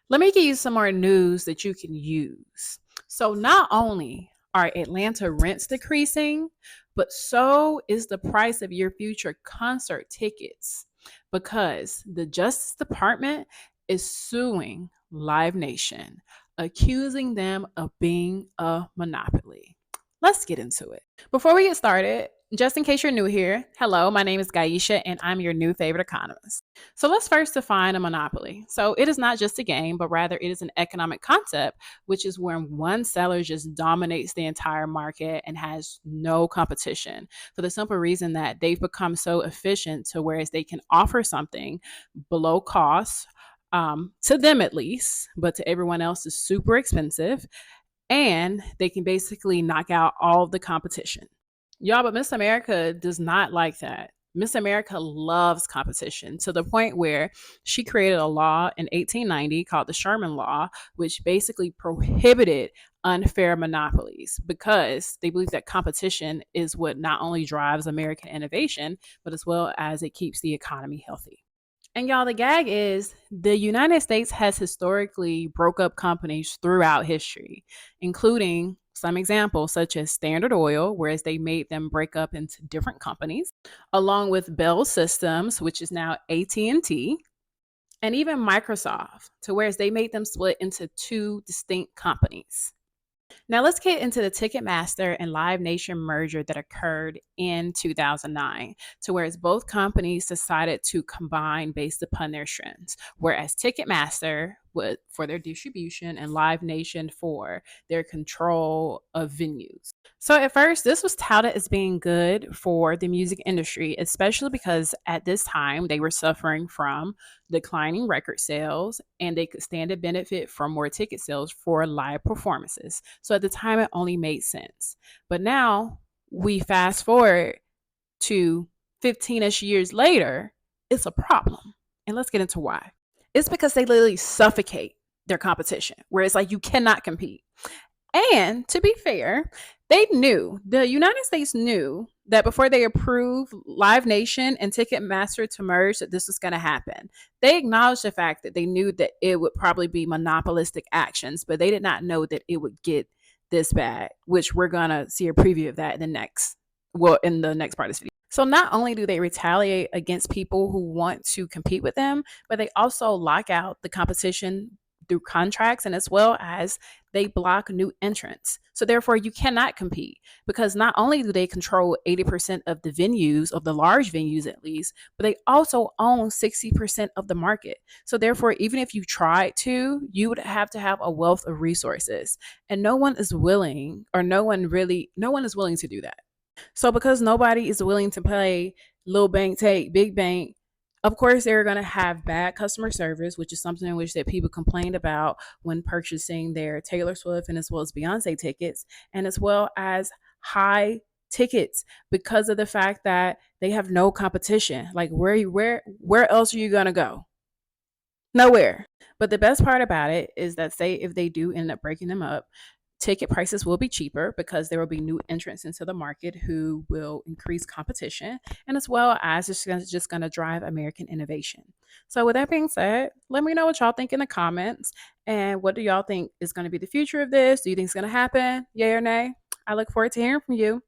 Let me give you some more news that you can use. So, not only are Atlanta rents decreasing, but so is the price of your future concert tickets because the Justice Department is suing Live Nation, accusing them of being a monopoly. Let's get into it. Before we get started, just in case you're new here, hello, my name is Gaisha and I'm your new favorite economist. So let's first define a monopoly. So it is not just a game, but rather it is an economic concept, which is when one seller just dominates the entire market and has no competition for the simple reason that they've become so efficient to whereas they can offer something below cost, to them at least, but to everyone else is super expensive, and they can basically knock out all of the competition. Y'all, but Miss America does not like that. Miss America loves competition to the point where she created a law in 1890 called the Sherman Law, which basically prohibited unfair monopolies because they believe that competition is what not only drives American innovation, but as well as it keeps the economy healthy. And y'all, the gag is the United States has historically broke up companies throughout history, including some examples such as Standard Oil, whereas they made them break up into different companies, along with Bell Systems, which is now AT&T, and even Microsoft, to whereas they made them split into two distinct companies. Now let's get into the Ticketmaster and Live Nation merger that occurred in 2009, to whereas both companies decided to combine based upon their strengths, whereas Ticketmaster would for their distribution and Live Nation for their control of venues. So at first, this was touted as being good for the music industry, especially because at this time they were suffering from declining record sales and they could stand to benefit from more ticket sales for live performances. So at the time, it only made sense. But now we fast forward to 15 ish years later, it's a problem. And let's get into why. It's because they literally suffocate their competition, where it's like you cannot compete. And to be fair, the United States knew that before they approved Live Nation and Ticketmaster to merge, that this was going to happen. They acknowledged the fact that they knew that it would probably be monopolistic actions, but they did not know that it would get this bad, which we're going to see a preview of that in the next part of this video. So not only do they retaliate against people who want to compete with them, but they also lock out the competition through contracts and as well as they block new entrants. So therefore you cannot compete because not only do they control 80% of the venues, of the large venues at least, but they also own 60% of the market. So therefore, even if you tried to, you would have to have a wealth of resources. And no one is willing to do that. So because nobody is willing to play little bank take big bank, of course they're going to have bad customer service, which is something in which that people complained about when purchasing their Taylor Swift and as well as Beyonce tickets, and as well as high tickets because of the fact that they have no competition. Like where else are you going to go? Nowhere. But the best part about it is that say if they do end up breaking them up, ticket prices will be cheaper because there will be new entrants into the market who will increase competition, and as well as it's just going to drive American innovation. So with that being said, let me know what y'all think in the comments, and what do y'all think is going to be the future of this? Do you think it's going to happen? Yay or nay? I look forward to hearing from you.